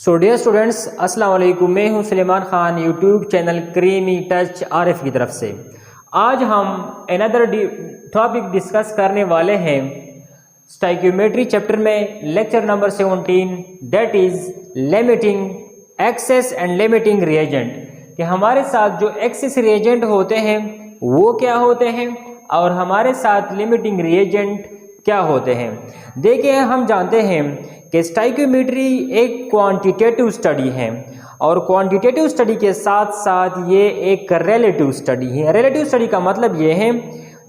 So dear students, अस्सलाम वालेकुम। मैं हूं Suleman Khan, YouTube channel creamy touch RF की तरफ से। आज हम अनदर टॉपिक डिस्कस करने वाले हैं स्टाइक्योमेट्री चैप्टर में lecture number 17, that is limiting excess and limiting reagent. कि हमारे साथ जो एक्सेस रिएजेंट होते हैं वो क्या होते हैं और हमारे साथ लिमिटिंग रिएजेंट क्या होते हैं। देखिए, हम जानते हैं कि स्टाइक्योमेट्री एक क्वांटिटेटिव स्टडी है और क्वांटिटेटिव स्टडी के साथ साथ ये एक रिलेटिव स्टडी है। रिलेटिव स्टडी का मतलब ये है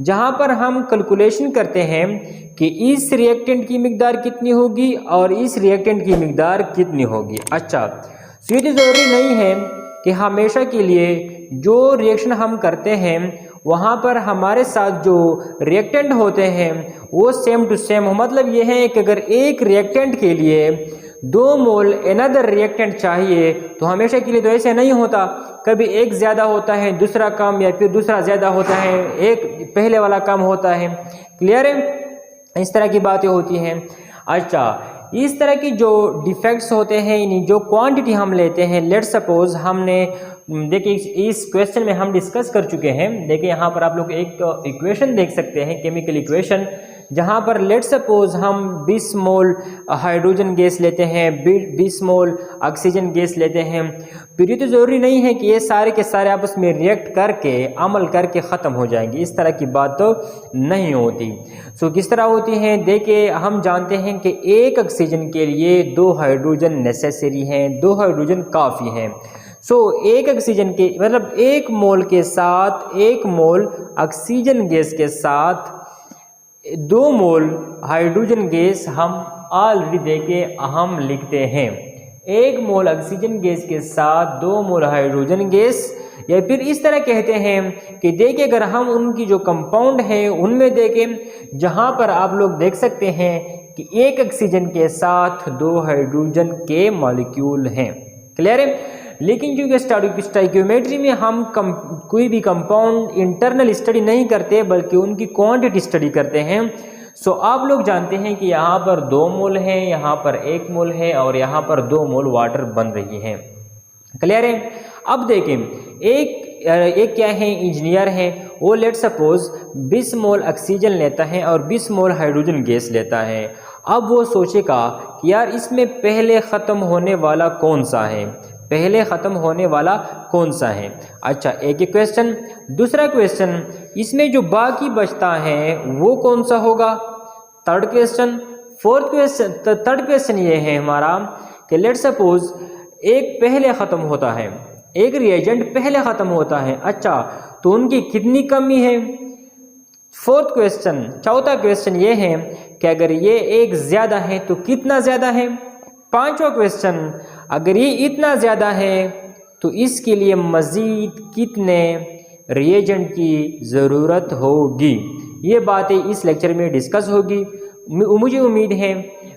जहाँ पर हम कैलकुलेशन करते हैं कि इस रिएक्टेंट की मिकदार कितनी होगी और इस रिएक्टेंट की मिकदार कितनी होगी। अच्छा, तो ये तो ज़रूरी नहीं है कि हमेशा के लिए जो रिएक्शन हम करते हैं वहाँ पर हमारे साथ जो रिएक्टेंट होते हैं वो सेम टू सेम हो। मतलब ये है कि अगर एक रिएक्टेंट के लिए 2 मोल अनदर रिएक्टेंट चाहिए तो हमेशा के लिए तो ऐसे नहीं होता। कभी एक ज़्यादा होता है, दूसरा कम, या फिर दूसरा ज़्यादा होता है, एक पहले वाला कम होता है। क्लियर है? इस तरह की बातें होती हैं। अच्छा, इस तरह की जो डिफेक्ट्स होते हैं, यानी जो क्वांटिटी हम लेते हैं, लेट्स सपोज हमने देखिए इस क्वेश्चन में हम डिस्कस कर चुके हैं। देखिए यहाँ पर आप लोग एक इक्वेशन देख सकते हैं, केमिकल इक्वेशन, जहाँ पर लेट्स सपोज हम 20 मोल हाइड्रोजन गैस लेते हैं, 20 मोल ऑक्सीजन गैस लेते हैं। फिर ये तो ज़रूरी नहीं है कि ये सारे के सारे आपस में रिएक्ट करके अमल करके ख़त्म हो जाएंगे। इस तरह की बात तो नहीं होती। सो किस तरह होती हैं? देखिए, हम जानते हैं कि एक ऑक्सीजन के लिए 2 हाइड्रोजन नेसेसरी हैं, 2 हाइड्रोजन काफ़ी हैं। सो एक ऑक्सीजन के मतलब 1 मोल के साथ 1 मोल ऑक्सीजन गैस के साथ 2 मोल हाइड्रोजन गैस हम ऑलरेडी देखे हम लिखते हैं। 1 मोल ऑक्सीजन गैस के साथ 2 मोल हाइड्रोजन गैस, या फिर इस तरह कहते हैं कि देखिए अगर हम उनकी जो कंपाउंड है उनमें देखें, जहां पर आप लोग देख सकते हैं कि एक ऑक्सीजन के साथ 2 हाइड्रोजन के मॉलिक्यूल हैं। क्लियर है? लेकिन जो स्टाइक्योमेट्री में हम कोई भी कंपाउंड इंटरनल स्टडी नहीं करते बल्कि उनकी क्वांटिटी स्टडी करते हैं। सो आप लोग जानते हैं कि यहाँ पर 2 मोल है, यहाँ पर 1 मोल है और यहाँ पर 2 मोल वाटर बन रही है। क्लियर है? अब देखें, एक क्या है, इंजीनियर है, वो लेट सपोज 20 मोल ऑक्सीजन लेता है और 20 मोल हाइड्रोजन गैस लेता है। अब वो सोचेगा कि यार इसमें पहले ख़त्म होने वाला कौन सा है, पहले ख़त्म होने वाला कौन सा है। अच्छा, एक ही क्वेश्चन। दूसरा क्वेश्चन, इसमें जो बाकी बचता है वो कौन सा होगा। Third question. थर्ड क्वेश्चन ये है हमारा कि लेट सपोज एक पहले ख़त्म होता है, एक रिएजेंट पहले ख़त्म होता है। अच्छा, तो उनकी कितनी कमी है। Fourth question. चौथा क्वेश्चन ये है कि अगर ये एक ज़्यादा है तो कितना ज़्यादा है। पांचवा क्वेश्चन, अगर ये इतना ज़्यादा है तो इसके लिए मज़ीद कितने रिएजेंट की ज़रूरत होगी। ये बातें इस लेक्चर में डिस्कस होगी। मुझे उम्मीद है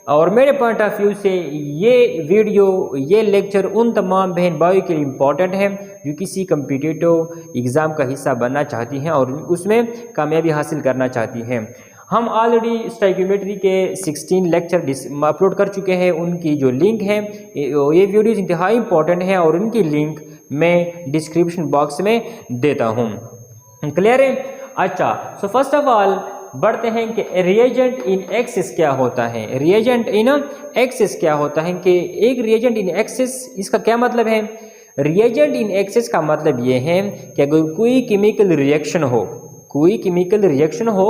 और मेरे पॉइंट ऑफ व्यू से ये वीडियो, ये लेक्चर उन तमाम बहन भाइयों के लिए इम्पॉर्टेंट है जो किसी कम्पिटिटिव एग्ज़ाम का हिस्सा बनना चाहती हैं और उसमें कामयाबी हासिल करना चाहती हैं। हम ऑलरेडी स्टाइक्योमेट्री के 16 लेक्चर अपलोड कर चुके हैं। उनकी जो लिंक है, ये वीडियोज़ इंतहाई इंपॉर्टेंट है और उनकी लिंक मैं डिस्क्रिप्शन बॉक्स में देता हूँ। क्लियर है? अच्छा, सो फर्स्ट ऑफ ऑल बढ़ते हैं कि रिएजेंट इन एक्सेस क्या होता है। रिएजेंट इन एक्सेस क्या होता है कि एक रिएजेंट इन एक्सेस, इसका क्या मतलब है। रिएजेंट इन एक्सेस का मतलब ये है कि अगर कोई केमिकल रिएक्शन हो, कोई केमिकल रिएक्शन हो,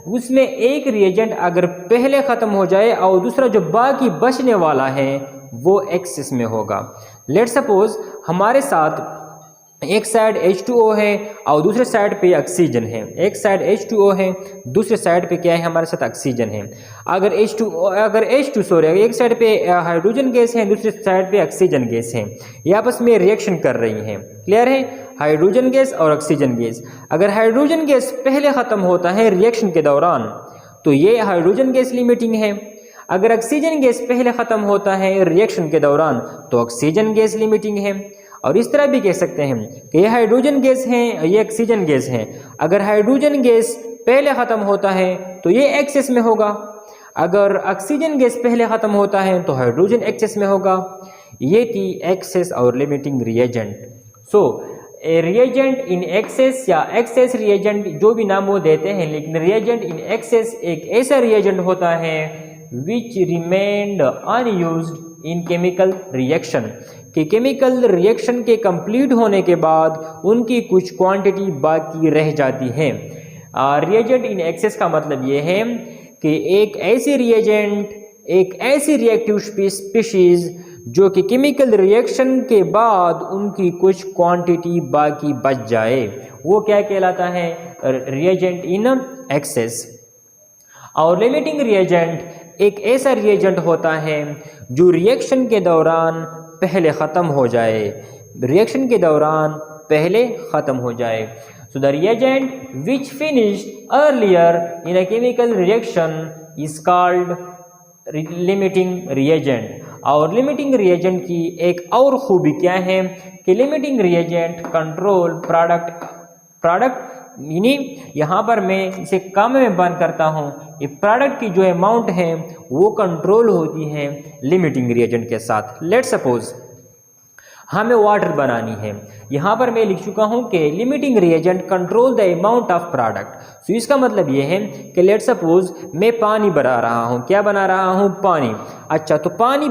उसमें एक रिएजेंट अगर पहले ख़त्म हो जाए और दूसरा जो बाकी बचने वाला है वो एक्सेस में होगा। लेट सपोज हमारे साथ एक साइड H2O है और दूसरे साइड पे ऑक्सीजन है। एक साइड H2O है, दूसरे साइड पे क्या है, हमारे साथ ऑक्सीजन है। अगर एक साइड पे हाइड्रोजन गैस है, दूसरे साइड पे ऑक्सीजन गैस है, ये आपस में रिएक्शन कर रही हैं। क्लियर है? हाइड्रोजन गैस और ऑक्सीजन गैस। अगर हाइड्रोजन गैस पहले ख़त्म होता है रिएक्शन के दौरान तो ये हाइड्रोजन गैस लिमिटिंग है। अगर ऑक्सीजन गैस पहले ख़त्म होता है रिएक्शन के दौरान तो ऑक्सीजन गैस लिमिटिंग है। और इस तरह भी कह सकते हैं कि ये हाइड्रोजन गैस हैं, ये ऑक्सीजन गैस हैं। अगर हाइड्रोजन गैस पहले ख़त्म होता है तो ये एक्सेस में होगा, अगर ऑक्सीजन गैस पहले ख़त्म होता है तो हाइड्रोजन एक्सेस में होगा। ये थी एक्सेस और limiting reagent. So reagent in excess या एक्सेस रिएजेंट जो भी नाम वो देते हैं, लेकिन रिएजेंट इन एक्सेस एक ऐसा रिएजेंट होता है which remained unused in chemical reaction, कि केमिकल रिएक्शन के कंप्लीट होने के बाद उनकी कुछ क्वांटिटी बाकी रह जाती है। रिएजेंट इन एक्सेस का मतलब ये है कि एक ऐसी रिएजेंट, एक ऐसी रिएक्टिव स्पीशीज जो कि केमिकल रिएक्शन के बाद उनकी कुछ क्वांटिटी बाकी बच जाए, वो क्या कहलाता है? Reagent in excess. और लिमिटिंग रिएजेंट एक ऐसा रिएजेंट होता है जो रिएक्शन के दौरान पहले ख़त्म हो जाए, रिएक्शन के दौरान पहले ख़त्म हो जाए। So the reagent which finished earlier in a chemical reaction is called limiting reagent. और लिमिटिंग रिएजेंट की एक और खूबी क्या है कि लिमिटिंग रिएजेंट कंट्रोल प्रोडक्ट यानी यहाँ पर मैं इसे कम में बंद करता हूँ, ये प्रोडक्ट की जो अमाउंट है वो कंट्रोल होती है लिमिटिंग रिएजेंट के साथ। लेट सपोज हमें वाटर बनानी है, यहाँ पर मैं लिख चुका हूँ कि limiting reagent control the amount of product. So इसका मतलब ये है कि लेट सपोज मैं पानी बना रहा हूँ, क्या बना रहा हूँ? पानी। अच्छा, तो पानी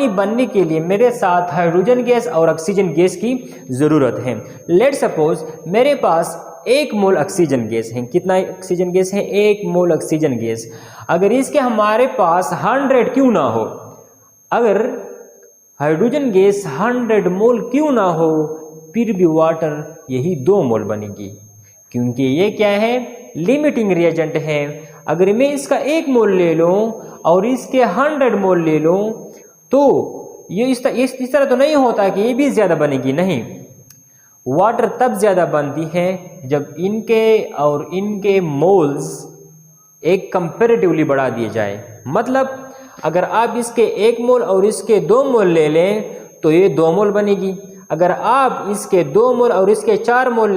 बनने के लिए मेरे साथ हाइड्रोजन गैस और ऑक्सीजन गैस की ज़रूरत है। लेट सपोज मेरे पास 1 मोल ऑक्सीजन गैस है। कितना ऑक्सीजन गैस है? 1 मोल ऑक्सीजन गैस। अगर इसके हमारे पास 100 क्यों ना हो, अगर हाइड्रोजन गैस 100 मोल क्यों ना हो, फिर भी वाटर यही 2 मोल बनेगी, क्योंकि ये क्या है? लिमिटिंग रिएजेंट है। अगर मैं इसका 1 मोल ले लूँ और इसके 100 मोल ले लूँ तो ये इस तरह तो नहीं होता कि ये भी ज़्यादा बनेगी, नहीं। वाटर तब ज़्यादा बनती है जब इनके और इनके मोल्स एक कंपेरेटिवली बढ़ा दिए जाए। मतलब अगर आप इसके 1 मोल और इसके 2 मोल ले लें तो ये 2 मोल बनेगी। अगर आप इसके 2 मोल और इसके 4 मोल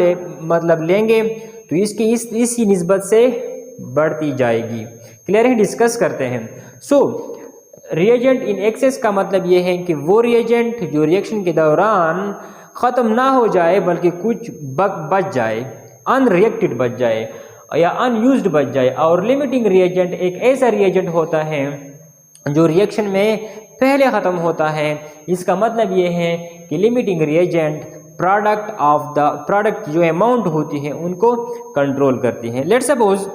लेंगे तो इसकी इसी निस्बत से बढ़ती जाएगी। क्लियर है? डिस्कस करते हैं। सो रिएजेंट इन एक्सेस का मतलब ये है कि वो रिएजेंट जो रिएक्शन के दौरान ख़त्म ना हो जाए बल्कि कुछ बच जाए, अनरिएक्टेड बच जाए या अनयूज्ड बच जाए। और लिमिटिंग रिएजेंट एक ऐसा रिएजेंट होता है जो रिएक्शन में पहले ख़त्म होता है। इसका मतलब ये है कि लिमिटिंग रिएजेंट प्रोडक्ट की जो अमाउंट होती है उनको कंट्रोल करती है। लेट्स सपोज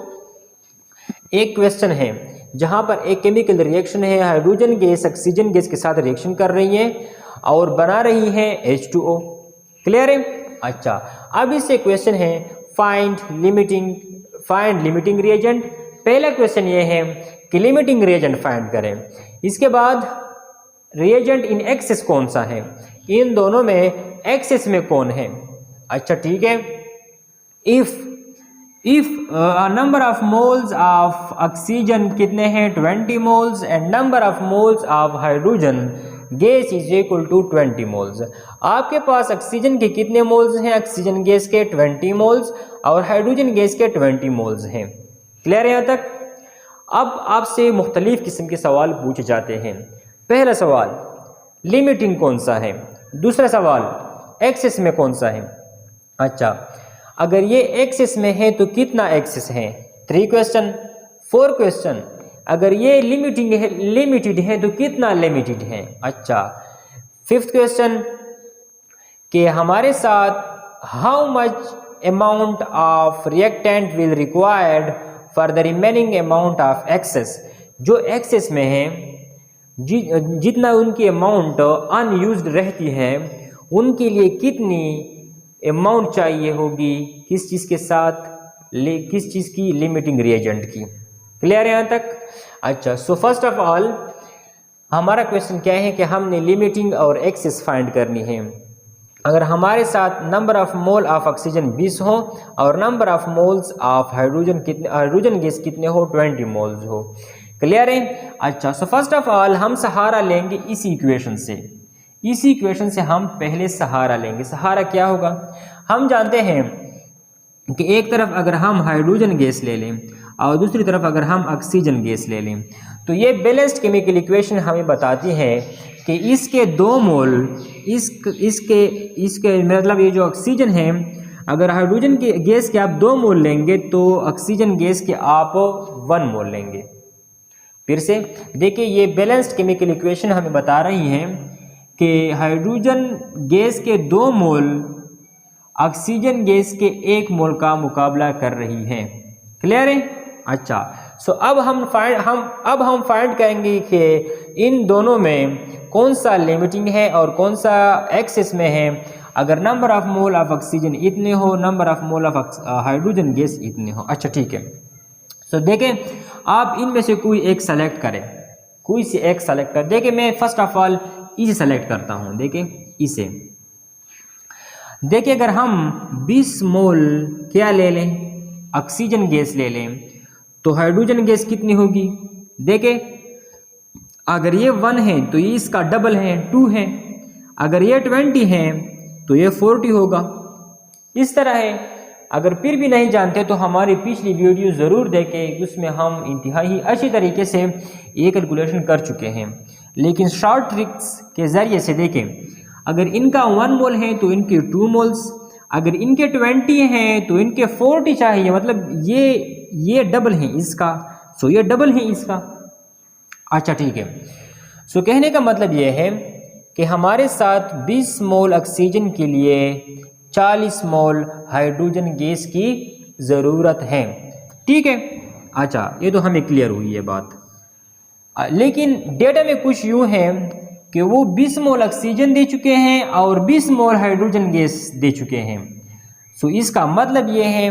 एक क्वेश्चन है जहाँ पर एक केमिकल रिएक्शन है, हाइड्रोजन गैस ऑक्सीजन गैस के साथ रिएक्शन कर रही है और बना रही है H2O। क्लियर है? अच्छा, अब इससे क्वेश्चन है फाइंड लिमिटिंग रिएजेंट। पहला क्वेश्चन ये है कि लिमिटिंग रिएजेंट फाइंड करें। इसके बाद रिएजेंट इन एक्सेस कौन सा है, इन दोनों में एक्सेस में कौन है? अच्छा ठीक है, if number of moles of oxygen कितने हैं? 20 moles and number of moles of hydrogen gas is equal to 20 moles. आपके पास ऑक्सीजन के कितने मोल्स हैं? ऑक्सीजन गैस के 20 मोल्स और हाइड्रोजन गैस के 20 मोल्स हैं। क्लियर है यहाँ तक? अब आपसे मुख्तलिफ किस्म के सवाल पूछे जाते हैं। पहला सवाल लिमिटिंग कौन सा है, दूसरा सवाल एक्सेस में कौन सा है। अच्छा, अगर ये एक्सेस में है तो कितना एक्सेस है? 3 क्वेश्चन। 4 क्वेश्चन, अगर ये लिमिटेड है तो कितना लिमिटेड है? अच्छा, 5th क्वेश्चन कि हमारे साथ how much amount of reactant will required for the remaining amount of excess. जो एक्सेस में है जितना उनकी अमाउंट अनयूज्ड रहती है उनके लिए कितनी अमाउंट चाहिए होगी, किस चीज़ के साथ, किस चीज़ की? लिमिटिंग रिएजेंट की। क्लियर है यहाँ तक? अच्छा, सो फर्स्ट ऑफ ऑल हमारा क्वेश्चन क्या है कि हमने लिमिटिंग और एक्सेस फाइंड करनी है। अगर हमारे साथ number of mole of oxygen 20 हो और number of moles of hydrogen gas कितने हो? 20 मोल्स हो। क्लियर है? अच्छा, सो फर्स्ट ऑफ ऑल हम सहारा लेंगे इसी इक्वेशन से। इसी इक्वेशन से हम पहले सहारा लेंगे। सहारा क्या होगा? हम जानते हैं कि एक तरफ अगर हम हाइड्रोजन गैस ले लें और दूसरी तरफ अगर हम ऑक्सीजन गैस ले लें तो ये बैलेंस्ड केमिकल इक्वेशन हमें बताती है कि इसके 2 मोल इसके मतलब ये जो ऑक्सीजन है, अगर हाइड्रोजन के गैस के आप 2 मोल लेंगे तो ऑक्सीजन गैस के आप 1 मोल लेंगे। फिर से देखिए, ये बैलेंस्ड केमिकल इक्वेशन हमें बता रही है कि हाइड्रोजन गैस के 2 मोल ऑक्सीजन गैस के 1 मोल का मुकाबला कर रही है। क्लियर है? अच्छा, सो अब हम फाइंड करेंगे कि इन दोनों में कौन सा लिमिटिंग है और कौन सा एक्सेस में है। अगर number of mole of oxygen इतने हो, number of mole of hydrogen gas इतने हो। अच्छा ठीक है, सो देखें, आप इनमें से कोई एक सेलेक्ट करें, कोई से एक सेलेक्ट कर। देखिए, मैं फर्स्ट ऑफ ऑल इसे सेलेक्ट करता हूं। देखिए इसे, देखिए अगर हम 20 मोल क्या ले लें, ऑक्सीजन गैस ले लें, तो हाइड्रोजन गैस कितनी होगी? देखिए, अगर ये 1 है तो ये इसका डबल है, 2 है। अगर ये 20 है तो ये 40 होगा। इस तरह है। अगर फिर भी नहीं जानते तो हमारी पिछली वीडियो ज़रूर देखें, उसमें हम इंतहाई अच्छी तरीके से ये कैलकुलेशन कर चुके हैं। लेकिन शॉर्ट ट्रिक्स के ज़रिए से देखें, अगर इनका 1 मोल है तो इनके 2 मोल्स, अगर इनके 20 हैं तो इनके 40 चाहिए, मतलब ये डबल है इसका, सो ये डबल है इसका। अच्छा ठीक है, सो कहने का मतलब ये है कि हमारे साथ 20 मोल ऑक्सीजन के लिए 40 मोल हाइड्रोजन गैस की ज़रूरत है। ठीक है, अच्छा ये तो हमें क्लियर हुई है बात। लेकिन डेटा में कुछ यूँ है कि वो 20 मोल ऑक्सीजन दे चुके हैं और 20 मोल हाइड्रोजन गैस दे चुके हैं। सो इसका मतलब ये है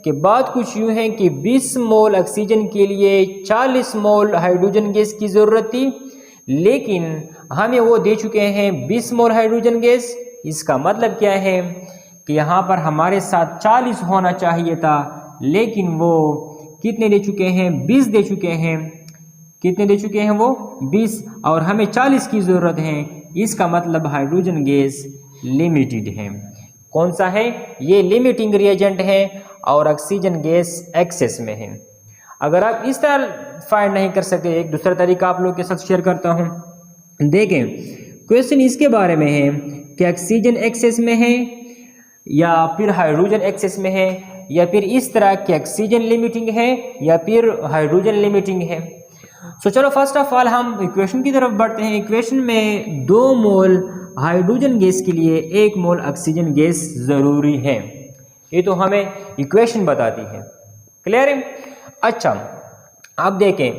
कि बात कुछ यूँ है कि 20 मोल ऑक्सीजन के लिए 40 मोल हाइड्रोजन गैस की ज़रूरत थी, लेकिन हमें वो दे चुके हैं 20 मोल हाइड्रोजन गैस। इसका मतलब क्या है कि यहाँ पर हमारे साथ 40 होना चाहिए था, लेकिन वो कितने दे चुके हैं? 20 दे चुके हैं। कितने दे चुके हैं वो? 20, और हमें 40 की ज़रूरत है। इसका मतलब हाइड्रोजन गैस लिमिटेड है। कौन सा है? ये लिमिटिंग रिएजेंट है और ऑक्सीजन गैस एक्सेस में है। अगर आप इस तरह फाइंड नहीं कर सकते, एक दूसरा तरीका आप लोगों के साथ शेयर करता हूँ। देखें, क्वेश्चन इसके बारे में है कि ऑक्सीजन एक्सेस में है या फिर हाइड्रोजन एक्सेस में है, या फिर इस तरह की ऑक्सीजन लिमिटिंग है या फिर हाइड्रोजन लिमिटिंग है। सो चलो फर्स्ट ऑफ ऑल हम इक्वेशन की तरफ बढ़ते हैं। इक्वेशन में 2 मोल हाइड्रोजन गैस के लिए 1 मोल ऑक्सीजन गैस ज़रूरी है, ये तो हमें इक्वेशन बताती है। क्लियर है? अच्छा, आप देखें,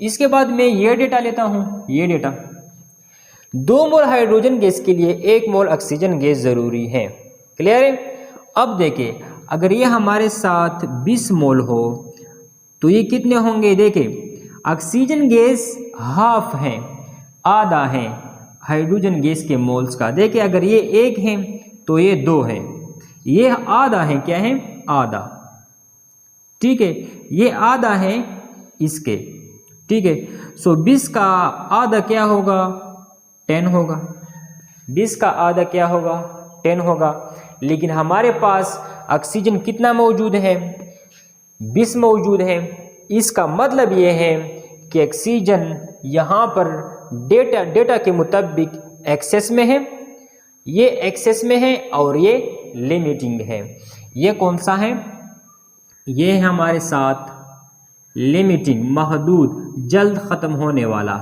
इसके बाद मैं ये डेटा लेता हूँ, ये डेटा 2 मोल हाइड्रोजन गैस के लिए 1 मोल ऑक्सीजन गैस ज़रूरी है। क्लियर है? अब देखें, अगर ये हमारे साथ 20 मोल हो तो ये कितने होंगे? देखें, ऑक्सीजन गैस हाफ है, आधा है हाइड्रोजन गैस के मोल्स का। देखिए, अगर ये 1 है तो ये 2 है, ये आधा है, क्या है? आधा। ठीक है, ये आधा है इसके। ठीक है, सो 20 का आधा क्या होगा? 10 होगा। 20 का आधा क्या होगा? 10 होगा। लेकिन हमारे पास ऑक्सीजन कितना मौजूद है? 20 मौजूद है। इसका मतलब ये है कि ऑक्सीजन यहाँ पर डेटा के मुताबिक एक्सेस में है, ये एक्सेस में है और ये लिमिटिंग है। ये कौन सा है? ये है हमारे साथ लिमिटिंग, महदूद, जल्द ख़त्म होने वाला।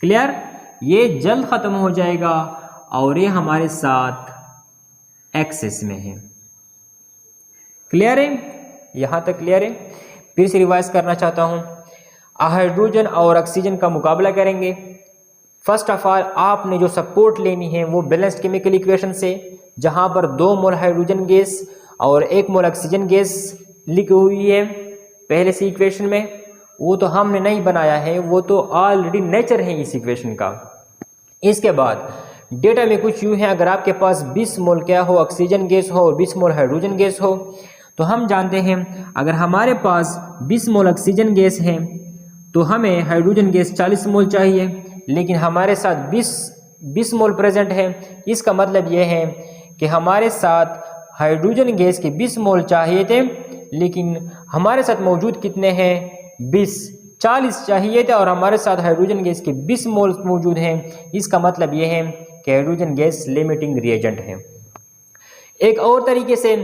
क्लियर? ये जल्द ख़त्म हो जाएगा और ये हमारे साथ एक्सेस में है। क्लियर है? यहाँ तक क्लियर है? फिर से रिवाइज करना चाहता हूँ। हाइड्रोजन और ऑक्सीजन का मुकाबला करेंगे। फर्स्ट ऑफ ऑल आपने जो सपोर्ट लेनी है वो बैलेंस्ड केमिकल इक्वेशन से, जहाँ पर 2 मोल हाइड्रोजन गैस और 1 मोल ऑक्सीजन गैस लिखी हुई है पहले से इक्वेशन में, वो तो हमने नहीं बनाया है, वो तो ऑलरेडी नेचर है इस इक्वेशन का। इसके बाद डेटा में कुछ यूँ है, अगर आपके पास 20 मोल क्या हो ऑक्सीजन गैस हो और 20 मोल हाइड्रोजन गैस हो, तो हम जानते हैं अगर हमारे पास 20 मोल ऑक्सीजन गैस है तो हमें हाइड्रोजन गैस 40 मोल चाहिए, लेकिन हमारे साथ 20 मोल प्रेजेंट है। इसका मतलब ये है कि हमारे साथ हाइड्रोजन गैस के 20 मोल चाहिए थे, लेकिन हमारे साथ मौजूद कितने हैं? 20, 40 चाहिए थे और हमारे साथ हाइड्रोजन गैस के 20 मोल्स मौजूद हैं। इसका मतलब ये है कि हाइड्रोजन गैस लिमिटिंग रिएजेंट है। एक और तरीके से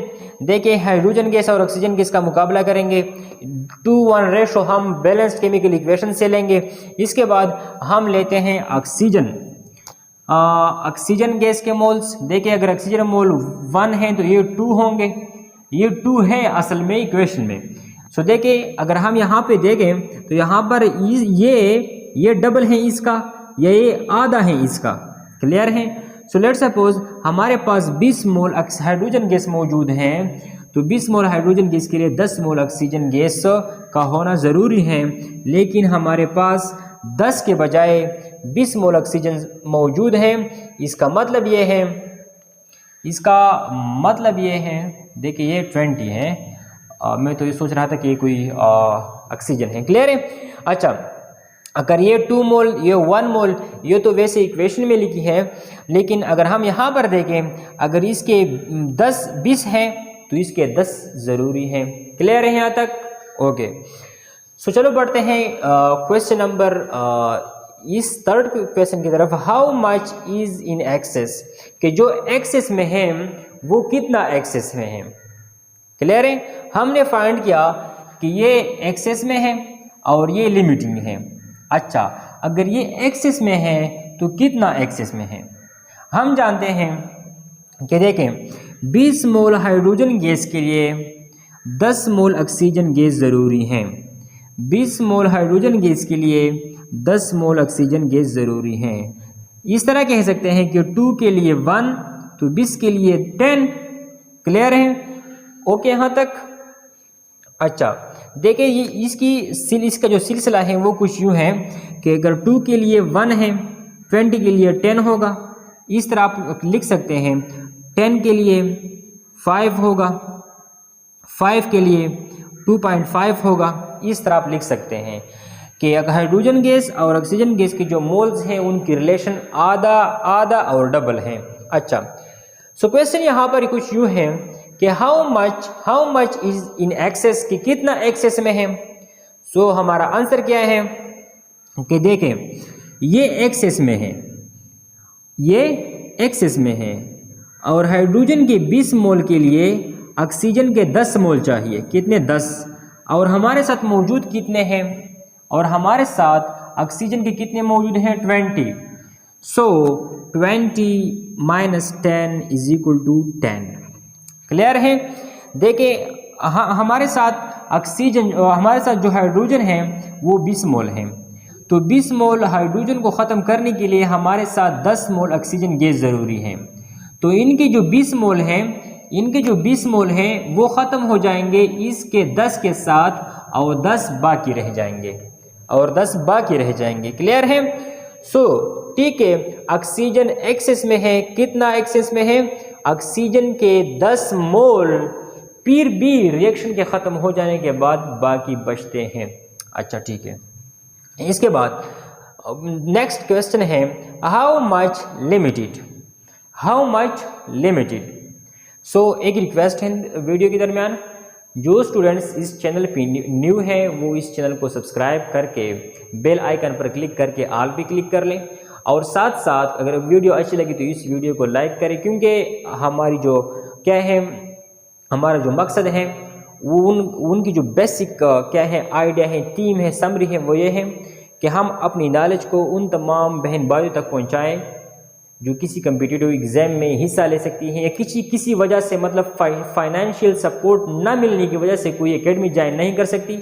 देखिए, हाइड्रोजन गैस और ऑक्सीजन गैस का मुकाबला करेंगे 2:1 रेशो हम बैलेंस्ड केमिकल इक्वेशन से लेंगे। इसके बाद हम लेते हैं ऑक्सीजन गैस के मोल्स। देखिए, अगर ऑक्सीजन मोल 1 है तो ये 2 होंगे, ये 2 है असल में इक्वेशन में। सो देखिए, अगर हम यहाँ पे देखें तो यहाँ पर ये डबल है इसका, ये आधा है इसका। क्लियर है? सो लेट्स सपोज हमारे पास 20 मोल हाइड्रोजन गैस मौजूद हैं, तो 20 मोल हाइड्रोजन गैस के लिए 10 मोल ऑक्सीजन गैस का होना ज़रूरी है। लेकिन हमारे पास 10 के बजाय 20 मोल ऑक्सीजन मौजूद है। इसका मतलब ये है, देखिए ये 20 है। मैं तो ये सोच रहा था कि ये कोई ऑक्सीजन है। क्लियर है? अच्छा, अगर ये 2 मोल, ये 1 मोल, ये तो वैसे इक्वेशन में लिखी है, लेकिन अगर हम यहाँ पर देखें, अगर इसके 20 हैं तो इसके 10 ज़रूरी हैं। क्लियर है यहाँ तक? ओके, सो चलो बढ़ते हैं क्वेश्चन नंबर इस थर्ड क्वेश्चन की तरफ। How much is in excess, कि जो एक्सेस में है वो कितना एक्सेस में है। क्लियर है? हमने फाइंड किया कि ये एक्सेस में है और ये लिमिटिंग है। अच्छा, अगर ये एक्सेस में है तो कितना एक्सेस में है। हम जानते हैं कि देखें, 20 मोल हाइड्रोजन गैस के लिए 10 मोल ऑक्सीजन गैस ज़रूरी है। 20 मोल हाइड्रोजन गैस के लिए 10 मोल ऑक्सीजन गैस ज़रूरी है। इस तरह कह सकते हैं कि 2 के लिए 1 तो 20 के लिए 10। क्लियर है? ओके यहाँ तक? अच्छा, देखिए ये इसका जो सिलसिला है वो कुछ यूँ है कि अगर 2 के लिए 1 है, 20 के लिए 10 होगा। इस तरह आप लिख सकते हैं 10 के लिए 5 होगा, 5 के लिए 2.5 होगा। इस तरह आप लिख सकते हैं कि अगर हाइड्रोजन गैस और ऑक्सीजन गैस के जो मोल्स हैं उनकी रिलेशन आधा आधा और डबल है। अच्छा, सो क्वेश्चन यहाँ पर कुछ यूँ है कि how much is in excess, कि कितना एक्सेस में है। सो हमारा आंसर क्या है कि देखें, ये एक्सेस में है, ये एक्सेस में है और हाइड्रोजन के 20 मोल के लिए ऑक्सीजन के 10 मोल चाहिए। कितने? 10। और हमारे साथ मौजूद कितने हैं? और हमारे साथ ऑक्सीजन के कितने मौजूद हैं? 20। So 20 minus 10 is equal to 10। Clear है? देखिए हमारे साथ ऑक्सीजन, हमारे साथ जो हाइड्रोजन है वो 20 मोल है, तो 20 मोल हाइड्रोजन को ख़त्म करने के लिए हमारे साथ 10 मोल ऑक्सीजन गैस ज़रूरी है। तो इनके जो 20 मोल हैं वो ख़त्म हो जाएंगे इसके 10 के साथ और 10 बाकी रह जाएंगे। क्लियर है? सो ठीक है, ऑक्सीजन एक्सेस में है। कितना एक्सेस में है? ऑक्सीजन के 10 मोल फिर भी रिएक्शन के ख़त्म हो जाने के बाद बाकी बचते हैं। अच्छा ठीक है, इसके बाद नेक्स्ट क्वेश्चन है हाउ मच लिमिटेड। सो एक रिक्वेस्ट है वीडियो के दरमियान, जो स्टूडेंट्स इस चैनल पे न्यू हैं वो इस चैनल को सब्सक्राइब करके बेल आइकन पर क्लिक करके ऑल पे क्लिक कर लें, और साथ साथ अगर वीडियो अच्छी लगी तो इस वीडियो को लाइक करें, क्योंकि हमारी जो क्या है, हमारा जो मकसद है वो उनकी जो बेसिक क्या है आइडिया है, थीम है, समरी है, वो ये है कि हम अपनी नॉलेज को उन तमाम बहन भाइयों तक पहुंचाएं जो किसी कम्पिटिटिव एग्ज़ाम में हिस्सा ले सकती हैं या किसी वजह से मतलब फाइनेंशियल सपोर्ट ना मिलने की वजह से कोई एकेडमी ज्वाइन नहीं कर सकती।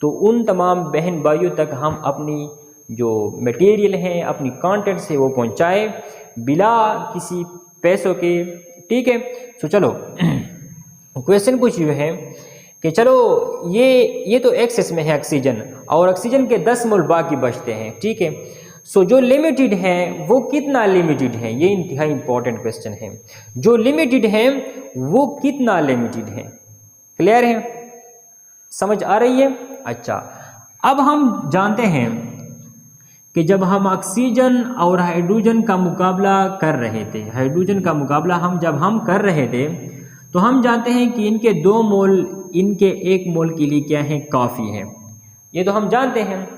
तो उन तमाम बहन भाइयों तक हम अपनी जो मटेरियल हैं, अपनी कंटेंट्स है वो पहुंचाएं बिला किसी पैसों के। ठीक है, तो चलो क्वेश्चन कुछ ये है कि चलो ये तो एक्सेस में है ऑक्सीजन, और ऑक्सीजन के 10 मोल बाकी बचते हैं। ठीक है, सो जो लिमिटेड है वो कितना लिमिटेड है, ये इंतहाई इंपॉर्टेंट क्वेश्चन है। जो लिमिटेड है वो कितना लिमिटेड है। क्लियर है? समझ आ रही है? अच्छा, अब हम जानते हैं कि जब हम ऑक्सीजन और हाइड्रोजन का मुकाबला कर रहे थे, जब हम कर रहे थे तो हम जानते हैं कि इनके 2 मोल, इनके 1 मोल के लिए क्या है, काफ़ी है। ये तो हम जानते हैं।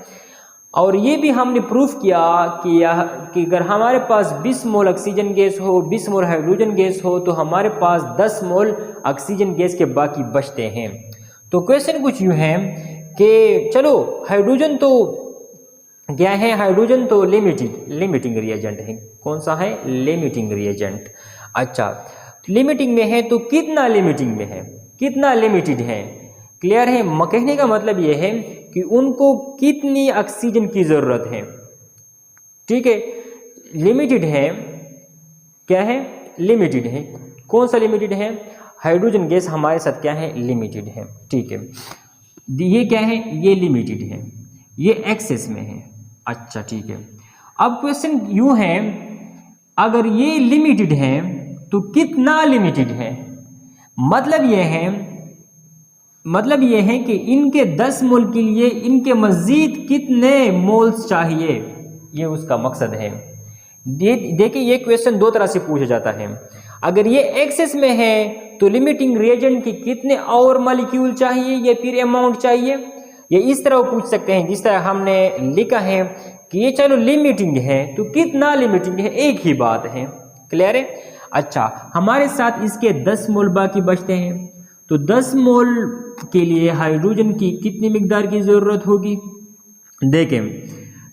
और ये भी हमने प्रूफ किया कि अगर हमारे पास 20 मोल ऑक्सीजन गैस हो, 20 मोल हाइड्रोजन गैस हो, तो हमारे पास 10 मोल ऑक्सीजन गैस के बाकी बचते हैं। तो क्वेश्चन कुछ यूँ है कि चलो हाइड्रोजन तो क्या है, हाइड्रोजन तो लिमिटिंग रिएजेंट है। कौन सा है? Limiting reagent. अच्छा, लिमिटिंग में है तो कितना लिमिटिंग में है, कितना लिमिटेड है? क्लियर है? कहने का मतलब ये है कि उनको कितनी ऑक्सीजन की ज़रूरत है। ठीक है, लिमिटेड है। क्या है? लिमिटेड है। कौन सा लिमिटेड है? हाइड्रोजन गैस हमारे साथ क्या है? लिमिटेड है। ठीक है, ये क्या है? ये लिमिटेड है, ये एक्सेस में है। अच्छा ठीक है, अब क्वेश्चन यूं है, अगर ये लिमिटेड है तो कितना लिमिटेड है? मतलब ये है कि इनके 10 मोल के लिए इनके मजीद कितने मोल्स चाहिए, ये उसका मकसद है। देखिए ये क्वेश्चन दो तरह से पूछा जाता है। अगर ये एक्सेस में है तो लिमिटिंग रिएजेंट के कितने और मॉलिक्यूल चाहिए या फिर अमाउंट चाहिए, ये इस तरह पूछ सकते हैं जिस तरह हमने लिखा है कि ये चलो लिमिटिंग है तो कितना लिमिटिंग है, एक ही बात है। क्लियर है? अच्छा, हमारे साथ इसके 10 मोल बाकी बचते हैं, तो 10 मोल के लिए हाइड्रोजन की कितनी मिकदार की ज़रूरत होगी? देखें,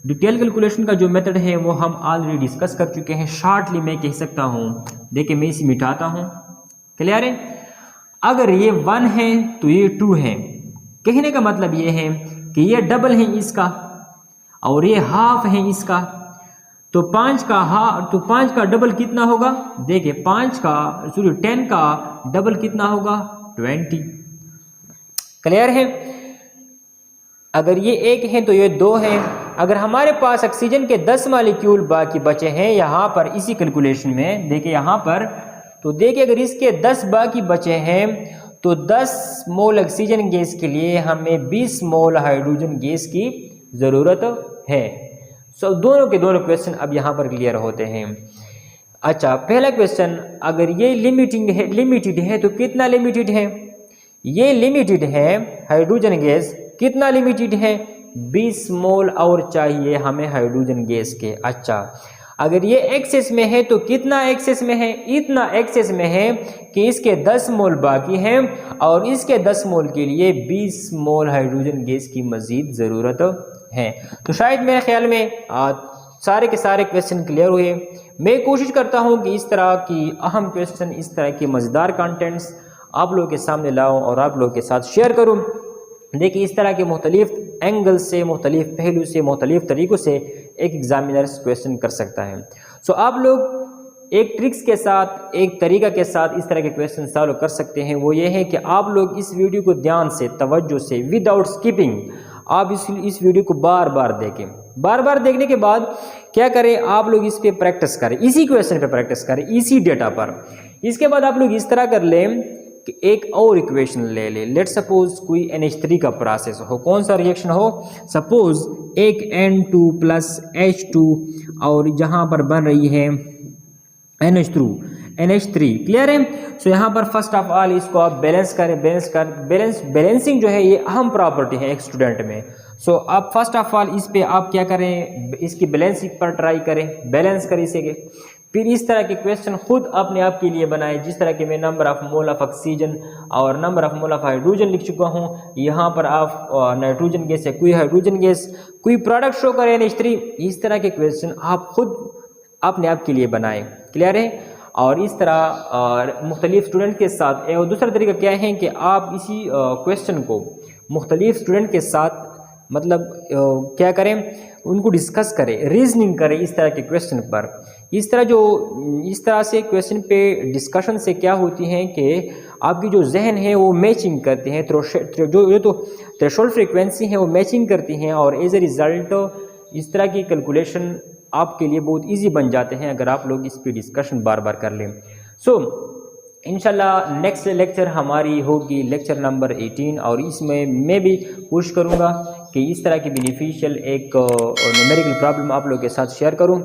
डिटेल कैलकुलेशन का जो मेथड है वो हम ऑलरेडी डिस्कस कर चुके हैं। शॉर्टली मैं कह सकता हूँ, देखिए मैं इसे मिटाता हूँ। क्लियर है? अगर ये 1 है तो ये 2 है। कहने का मतलब ये है कि ये डबल है इसका और ये हाफ है इसका, तो 5 का डबल कितना होगा? देखिए 10 का डबल कितना होगा? 20। क्लियर है? अगर ये 1 है तो ये 2 है। अगर हमारे पास ऑक्सीजन के 10 मॉलिक्यूल बाकी बचे हैं यहाँ पर इसी कैलकुलेशन में, देखिए यहाँ पर, तो देखिए अगर इसके 10 बाकी बचे हैं तो 10 मोल ऑक्सीजन गैस के लिए हमें 20 मोल हाइड्रोजन गैस की ज़रूरत है। सो दोनों के दोनों क्वेश्चन अब यहाँ पर क्लियर होते हैं। अच्छा, पहला क्वेश्चन, अगर ये लिमिटेड है तो कितना लिमिटेड है? ये लिमिटेड है हाइड्रोजन गैस, कितना लिमिटेड है? 20 मोल और चाहिए हमें हाइड्रोजन गैस के। अच्छा, अगर ये एक्सेस में है तो कितना एक्सेस में है? इतना एक्सेस में है कि इसके 10 मोल बाकी हैं और इसके 10 मोल के लिए 20 मोल हाइड्रोजन गैस की मज़ीद ज़रूरत है। तो शायद मेरे ख्याल में सारे के सारे क्वेश्चन क्लियर हुए। मैं कोशिश करता हूँ कि इस तरह की अहम क्वेश्चन, इस तरह के मज़ेदार कंटेंट्स आप लोगों के सामने लाऊं और आप लोगों के साथ शेयर करूं। देखिए इस तरह के मुख्तलिफ एंगल से, मुख्तलिफ पहलू से, मुख्तलिफ तरीक़ों से एक एग्जामिनर्स क्वेश्चन कर सकता है। सो आप लोग एक ट्रिक्स के साथ, एक तरीका के साथ इस तरह के क्वेश्चन सॉल्व कर सकते हैं। वो ये है कि आप लोग इस वीडियो को ध्यान से, तवज्जो से, विदाउट स्किपिंग आप इस वीडियो को बार बार देखें। बार बार देखने के बाद क्या करें, आप लोग इस पे प्रैक्टिस करें, इसी क्वेश्चन पे प्रैक्टिस करें, इसी डेटा पर। इसके बाद आप लोग इस तरह कर लें कि एक और इक्वेशन ले लें। लेट सपोज कोई NH3 का प्रोसेस हो, कौन सा रिएक्शन हो? सपोज एक N2 प्लस H2 और जहाँ पर बन रही है NH3। क्लियर है? सो यहाँ पर फर्स्ट ऑफ ऑल इसको आप बैलेंस करें। बैलेंसिंग जो है ये अहम प्रॉपर्टी है एक स्टूडेंट में। सो आप फर्स्ट ऑफ ऑल इस पे आप क्या करें, इसकी बैलेंसिंग पर ट्राई करें, बैलेंस करें इसे। फिर इस तरह के क्वेश्चन खुद अपने आप के लिए बनाएं, जिस तरह के मैं number of mole of oxygen और number of mole of hydrogen लिख चुका हूँ। यहाँ पर आप नाइट्रोजन गैस है, कोई हाइड्रोजन गैस, कोई प्रोडक्ट शो करें NH3। इस तरह के क्वेश्चन आप खुद अपने आप के लिए बनाएं। क्लियर है? और इस तरह मुख्तलिफ स्टूडेंट के साथ, और दूसरा तरीका क्या है कि आप इसी क्वेश्चन को मुख्तलिफ स्टूडेंट के साथ मतलब क्या करें, उनको डिस्कस करें, रीजनिंग करें इस तरह के क्वेश्चन पर। इस तरह से क्वेश्चन पे डिस्कशन से क्या होती है कि आपकी जो जहन है वो मैचिंग करते हैं, जो थ्रेशोल्ड फ्रीक्वेंसी है वो मैचिंग करती हैं और एज ए रिज़ल्ट इस तरह की कैलकुलेशन आपके लिए बहुत इजी बन जाते हैं अगर आप लोग इस पे डिस्कशन बार बार कर लें। सो इंशाल्लाह नेक्स्ट लेक्चर हमारी होगी लेक्चर नंबर 18 और इसमें मैं भी कोशिश करूँगा कि इस तरह की बेनिफिशियल एक न्यूमेरिकल प्रॉब्लम आप लोगों के साथ शेयर करूँ।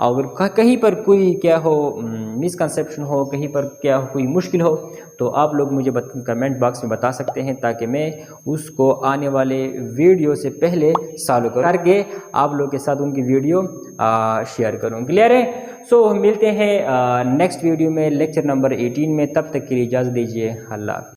और कहीं पर कोई क्या हो मिसकंसेप्शन हो, कहीं पर क्या कोई मुश्किल हो, तो आप लोग मुझे कमेंट बॉक्स में बता सकते हैं, ताकि मैं उसको आने वाले वीडियो से पहले सॉल्व करके आप लोग के साथ उनकी वीडियो शेयर करूँ। क्लियर है? सो मिलते हैं नेक्स्ट वीडियो में, लेक्चर नंबर 18 में। तब तक के लिए इजाज़त दीजिए। अल्लाह।